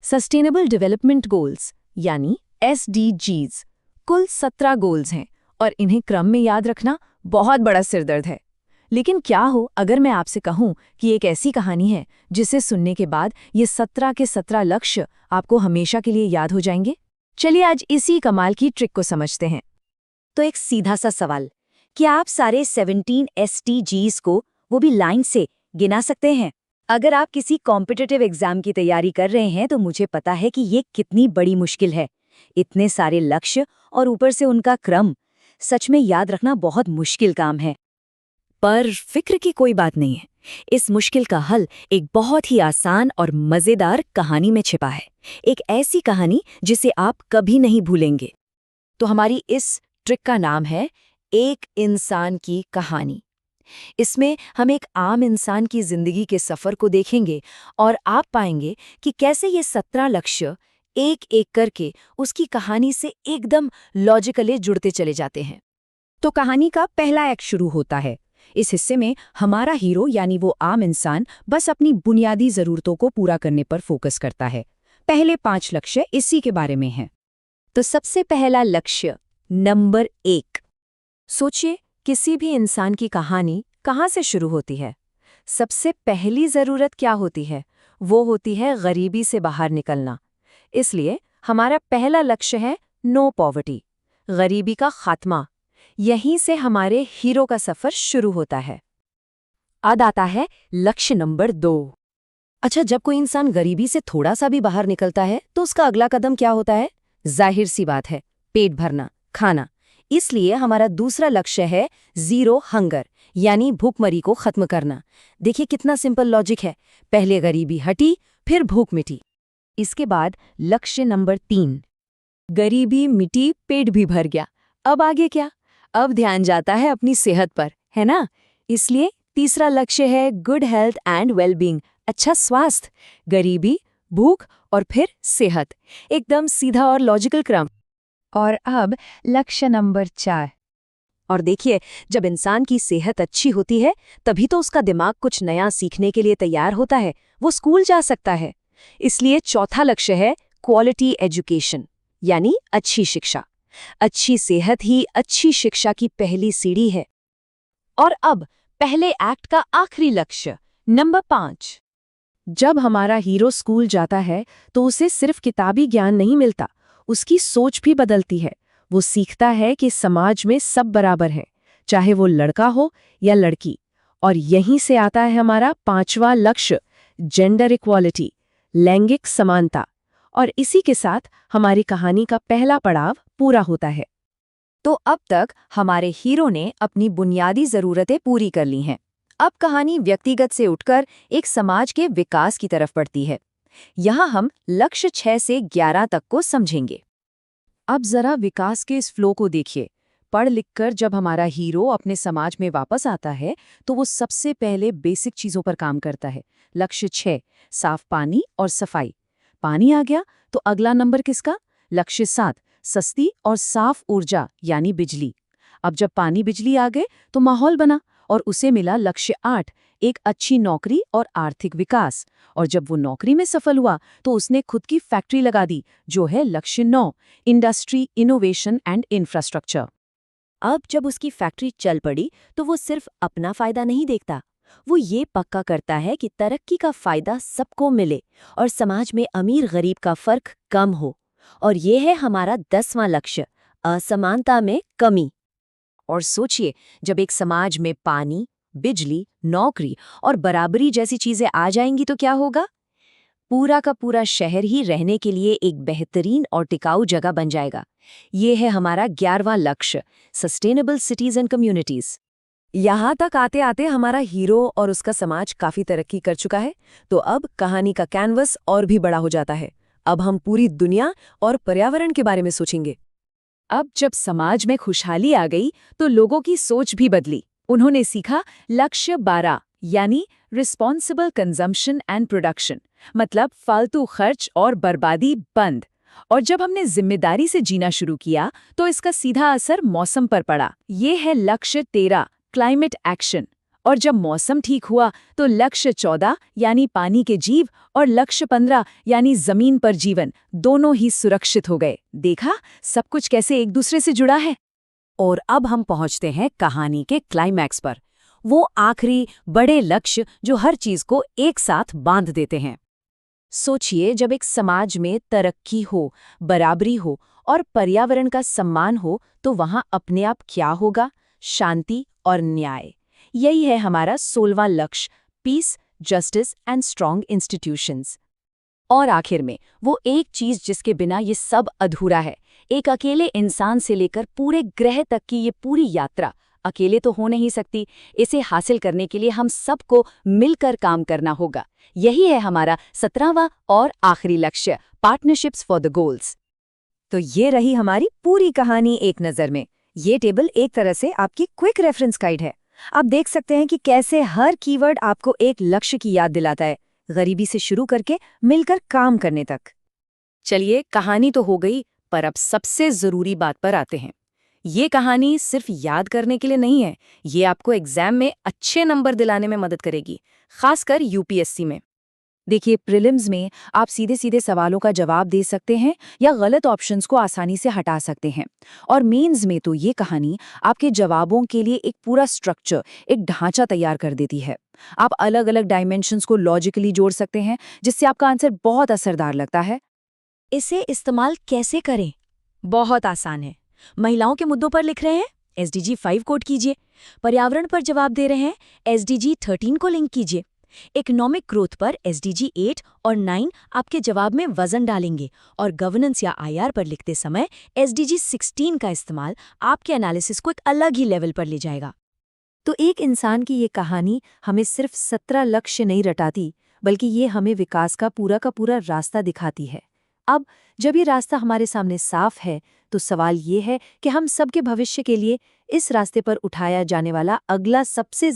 Sustainable development goals यानी SDGs कुल 17 goals हैं और इन्हें क्रम में याद रखना बहुत बड़ा सिरदर्द है। लेकिन क्या हो अगर मैं आपसे कहूं कि एक ऐसी कहानी है जिसे सुनने के बाद ये 17 के 17 लक्ष्य आपको हमेशा के लिए याद हो जाएंगे? चलिए आज इसी कमाल की ट्रिक को समझते हैं। तो एक सीधा सा सवाल, क्या आप सारे 17 SDGs को वो भी लाइन से गिना सकते हैं? अगर आप किसी कॉम्पिटिटिव एग्जाम की तैयारी कर रहे हैं तो मुझे पता है कि ये कितनी बड़ी मुश्किल है। इतने सारे लक्ष्य और ऊपर से उनका क्रम, सच में याद रखना बहुत मुश्किल काम है। पर फिक्र की कोई बात नहीं है। इस मुश्किल का हल एक बहुत ही आसान और मजेदार कहानी में छिपा है। एक ऐसी कहानी जिसे आप कभी नहीं भूलेंगे। तो हमारी इस ट्रिक का नाम है एक इंसान की कहानी। इसमें हम एक आम इंसान की जिंदगी के सफर को देखेंगे और आप पाएंगे कि कैसे ये 17 लक्ष्य एक एक करके उसकी कहानी से एकदम लॉजिकली जुड़ते चले जाते हैं। तो कहानी का पहला एक्ट शुरू होता है। इस हिस्से में हमारा हीरो यानी वो आम इंसान बस अपनी बुनियादी जरूरतों को पूरा करने पर फोकस करता है। पहले 5 लक्ष्य इसी के बारे में हैं। तो सबसे पहला लक्ष्य नंबर 1। सोचिए किसी भी इंसान की कहानी कहाँ से शुरू होती है? सबसे पहली जरूरत क्या होती है? वो होती है गरीबी से बाहर निकलना। इसलिए हमारा पहला लक्ष्य है नो पॉवर्टी, गरीबी का खात्मा। यहीं से हमारे हीरो का सफर शुरू होता है। अब आता है लक्ष्य नंबर 2। अच्छा, जब कोई इंसान गरीबी से थोड़ा सा भी बाहर निकलता है तो उसका अगला कदम क्या होता है? जाहिर सी बात है, पेट भरना, खाना। इसलिए हमारा दूसरा लक्ष्य है जीरो हंगर यानी भूखमरी को खत्म करना। देखिए कितना सिंपल लॉजिक है। पहले गरीबी हटी, फिर भूख मिटी। इसके बाद लक्ष्य नंबर 3। गरीबी मिटी, पेट भी भर गया। अब आगे क्या? अब ध्यान जाता है अपनी सेहत पर, है ना? इसलिए तीसरा लक्ष्य है गुड हेल्थ एंड वेलबींग, अच्छा स्वास्थ्य। गरीबी, भूख और फिर सेहत। एकदम सीधा और लॉजिकल क्रम। और अब लक्ष्य नंबर 4। और देखिए, जब इंसान की सेहत अच्छी होती है तभी तो उसका दिमाग कुछ नया सीखने के लिए तैयार होता है, वो स्कूल जा सकता है। इसलिए चौथा लक्ष्य है क्वालिटी एजुकेशन यानी अच्छी शिक्षा। अच्छी सेहत ही अच्छी शिक्षा की पहली सीढ़ी है। और अब पहले एक्ट का आखिरी लक्ष्य नंबर 5। जब हमारा हीरो स्कूल जाता है तो उसे सिर्फ किताबी ज्ञान नहीं मिलता, उसकी सोच भी बदलती है। वो सीखता है कि समाज में सब बराबर है, चाहे वो लड़का हो या लड़की। और यहीं से आता है हमारा 5वां लक्ष्य, जेंडर इक्वालिटी, लैंगिक समानता। और इसी के साथ हमारी कहानी का पहला पड़ाव पूरा होता है। तो अब तक हमारे हीरो ने अपनी बुनियादी जरूरतें पूरी कर ली हैं। अब कहानी व्यक्तिगत से उठकर एक समाज के विकास की तरफ बढ़ती है। यहाँ हम लक्ष्य 6 से 11 तक को समझेंगे। अब जरा विकास के इस फ्लो को देखिए। पढ़ लिखकर जब हमारा हीरो अपने समाज में वापस आता है तो वो सबसे पहले बेसिक चीजों पर काम करता है। लक्ष्य 6, साफ पानी और सफाई। पानी आ गया तो अगला नंबर किसका? लक्ष्य 7, सस्ती और साफ ऊर्जा यानी बिजली। अब जब पानी बिजली आ गए तो माहौल बना और उसे मिला लक्ष्य 8, एक अच्छी नौकरी और आर्थिक विकास। और जब वो नौकरी में सफल हुआ तो उसने खुद की फैक्ट्री लगा दी, जो है लक्ष्य 9, इंडस्ट्री, इनोवेशन एंड इंफ्रास्ट्रक्चर। अब जब उसकी फैक्ट्री चल पड़ी तो वो सिर्फ अपना फायदा नहीं देखता, वो ये पक्का करता है कि तरक्की का फायदा सबको मिले और समाज में अमीर गरीब का फर्क कम हो। और ये है हमारा 10वां लक्ष्य, असमानता में कमी। और सोचिए, जब एक समाज में पानी, बिजली, नौकरी और बराबरी जैसी चीजें आ जाएंगी तो क्या होगा? पूरा का पूरा शहर ही रहने के लिए एक बेहतरीन और टिकाऊ जगह बन जाएगा। ये है हमारा 11वां लक्ष्य, सस्टेनेबल सिटीज एंड कम्युनिटीज। यहाँ तक आते आते हमारा हीरो और उसका समाज काफी तरक्की कर चुका है। तो अब कहानी का कैनवस और भी बड़ा हो जाता है। अब हम पूरी दुनिया और पर्यावरण के बारे में सोचेंगे। अब जब समाज में खुशहाली आ गई तो लोगों की सोच भी बदली। उन्होंने सीखा लक्ष्य 12 यानी रिस्पॉन्सिबल कंजम्पशन एंड प्रोडक्शन, मतलब फालतू खर्च और बर्बादी बंद। और जब हमने जिम्मेदारी से जीना शुरू किया तो इसका सीधा असर मौसम पर पड़ा। ये है लक्ष्य 13, क्लाइमेट एक्शन। और जब मौसम ठीक हुआ तो लक्ष्य 14 यानी पानी के जीव और लक्ष्य 15 यानी जमीन पर जीवन दोनों ही सुरक्षित हो गए। देखा सब कुछ कैसे एक दूसरे से जुड़ा है। और अब हम पहुंचते हैं कहानी के क्लाइमैक्स पर, वो आखिरी बड़े लक्ष्य जो हर चीज को एक साथ बांध देते हैं। सोचिए, जब एक समाज में तरक्की हो, बराबरी हो और पर्यावरण का सम्मान हो तो वहां अपने आप क्या होगा? शांति और न्याय। यही है हमारा 16वां लक्ष्य, peace, justice and strong institutions. और आखिर में वो एक चीज जिसके बिना ये सब अधूरा है, एक अकेले इंसान से लेकर पूरे ग्रह तक की ये पूरी यात्रा अकेले तो हो नहीं सकती। इसे हासिल करने के लिए हम सबको मिलकर काम करना होगा। यही है हमारा 17वां और आखिरी लक्ष्य, पार्टनरशिप्स फॉर द गोल्स। तो ये रही हमारी पूरी कहानी एक नज़र में। ये टेबल एक तरह से आपकी क्विक रेफरेंस गाइड है। आप देख सकते हैं कि कैसे हर कीवर्ड आपको एक लक्ष्य की याद दिलाता है, गरीबी से शुरू करके मिलकर काम करने तक। चलिए, कहानी तो हो गई, पर अब सबसे जरूरी बात पर आते हैं। ये कहानी सिर्फ याद करने के लिए नहीं है, ये आपको एग्जाम में अच्छे नंबर दिलाने में मदद करेगी, खासकर यूपीएससी में। देखिए, प्रीलिम्स में आप सीधे सीधे सवालों का जवाब दे सकते हैं या गलत ऑप्शंस को आसानी से हटा सकते हैं। और मेंस में तो ये कहानी आपके जवाबों के लिए एक पूरा स्ट्रक्चर, एक ढांचा तैयार कर देती है। आप अलग अलग डायमेंशंस को लॉजिकली जोड़ सकते हैं, जिससे आपका आंसर बहुत असरदार लगता है। इसे इस्तेमाल कैसे करें? बहुत आसान है। महिलाओं के मुद्दों पर लिख रहे हैं, SDG 5 कोड कीजिए। पर्यावरण पर जवाब दे रहे हैं, SDG 13 को लिंक कीजिए। इकोनॉमिक ग्रोथ पर SDG 8 और 9 आपके जवाब में वजन डालेंगे। और गवर्नेंस या IR पर लिखते समय SDG 16 का इस्तेमाल आपके एनालिसिस को एक अलग ही लेवल पर ले जाएगा। तो एक इंसान की ये कहानी हमें सिर्फ 17 लक्ष्य नहीं रटाती, बल्कि ये हमें विकास का पूरा रास्ता दिखाती है। अब जब ये रास्ता हमारे सामने साफ है, तो सवाल ये है कि हम सबके भविष्य के लिए इस रास्ते पर उठाया जाने वाला अगला सबसे